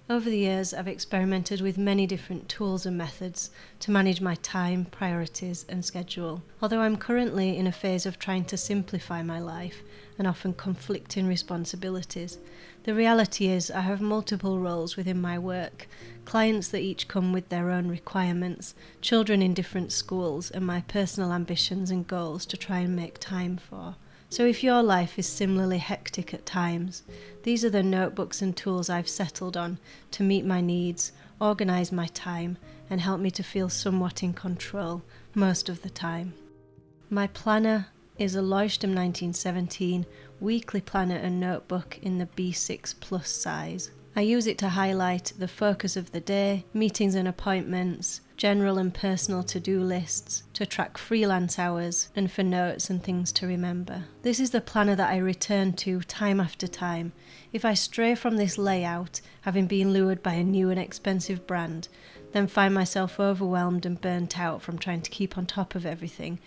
Over the years, I've experimented with many different tools and methods to manage my time, priorities, and schedule. Although I'm currently in a phase of trying to simplify my life and often conflicting responsibilities, the reality is I have multiple roles within my work, clients that each come with their own requirements, children in different schools, and my personal ambitions and goals to try and make time for. So if your life is similarly hectic at times, these are the notebooks and tools I've settled on to meet my needs, organise my time, and help me to feel somewhat in control most of the time. My planner is a LEUCHTTURM1917 weekly planner and notebook in the B6 Plus size. I use it to highlight the focus of the day, meetings and appointments, general and personal to-do lists, to track freelance hours, and for notes and things to remember. This is the planner that I return to time after time. If I stray from this layout, having been lured by a new and expensive brand, then find myself overwhelmed and burnt out from trying to keep on top of everything,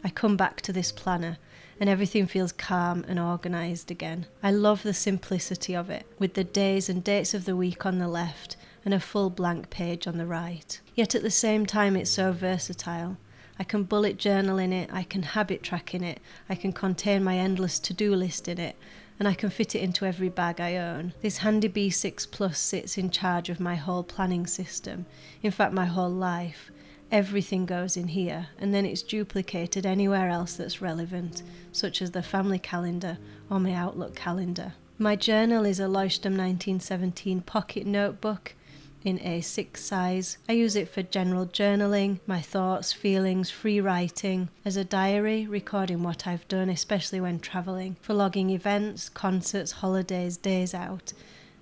I come back to this planner and everything feels calm and organised again. I love the simplicity of it, with the days and dates of the week on the left and a full blank page on the right. Yet at the same time it's so versatile. I can bullet journal in it, I can habit track in it, I can contain my endless to-do list in it, and I can fit it into every bag I own. This handy B6 Plus sits in charge of my whole planning system, in fact my whole life. Everything goes in here, and then it's duplicated anywhere else that's relevant, such as the family calendar or my Outlook calendar. My journal is a LEUCHTTURM1917 Pocket notebook in A6 size. I use it for general journaling, my thoughts, feelings, free writing, as a diary, recording what I've done, especially when travelling, for logging events, concerts, holidays, days out,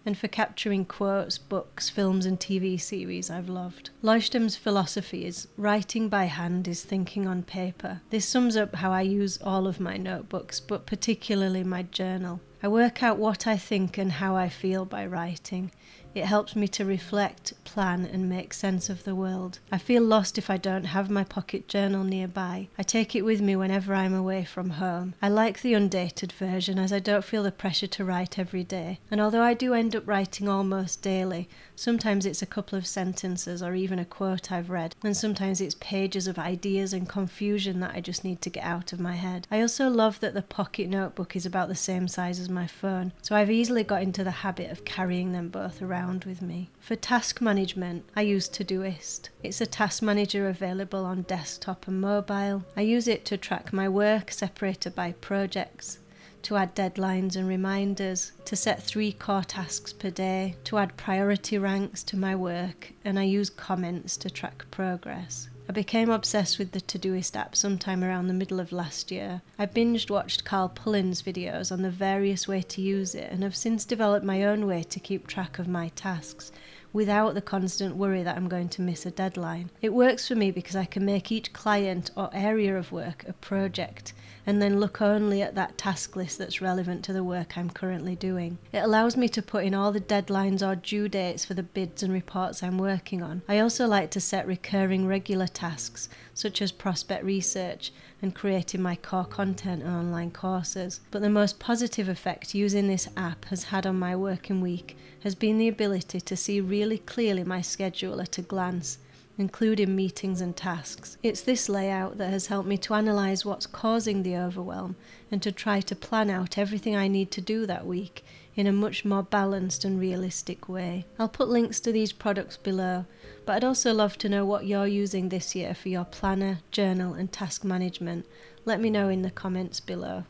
and for capturing quotes, books, films and TV series I've loved. LEUCHTTURM's philosophy is writing by hand is thinking on paper. This sums up how I use all of my notebooks, but particularly my journal. I work out what I think and how I feel by writing. It helps me to reflect, plan and make sense of the world. I feel lost if I don't have my pocket journal nearby. I take it with me whenever I'm away from home. I like the undated version as I don't feel the pressure to write every day. And although I do end up writing almost daily, sometimes it's a couple of sentences or even a quote I've read, and sometimes it's pages of ideas and confusion that I just need to get out of my head. I also love that the pocket notebook is about the same size as my phone, so I've easily got into the habit of carrying them both around with me. For task management, I use Todoist. It's a task manager available on desktop and mobile. I use it to track my work separated by projects, to add deadlines and reminders, to set 3 core tasks per day, to add priority ranks to my work, and I use comments to track progress. I became obsessed with the Todoist app sometime around the middle of last year. I binged watched Carl Pullen's videos on the various ways to use it and have since developed my own way to keep track of my tasks without the constant worry that I'm going to miss a deadline. It works for me because I can make each client or area of work a project and then look only at that task list that's relevant to the work I'm currently doing. It allows me to put in all the deadlines or due dates for the bids and reports I'm working on. I also like to set recurring regular tasks such as prospect research and creating my core content and online courses. But the most positive effect using this app has had on my working week has been the ability to see really clearly my schedule at a glance, including meetings and tasks. It's this layout that has helped me to analyse what's causing the overwhelm and to try to plan out everything I need to do that week in a much more balanced and realistic way. I'll put links to these products below, but I'd also love to know what you're using this year for your planner, journal and task management. Let me know in the comments below.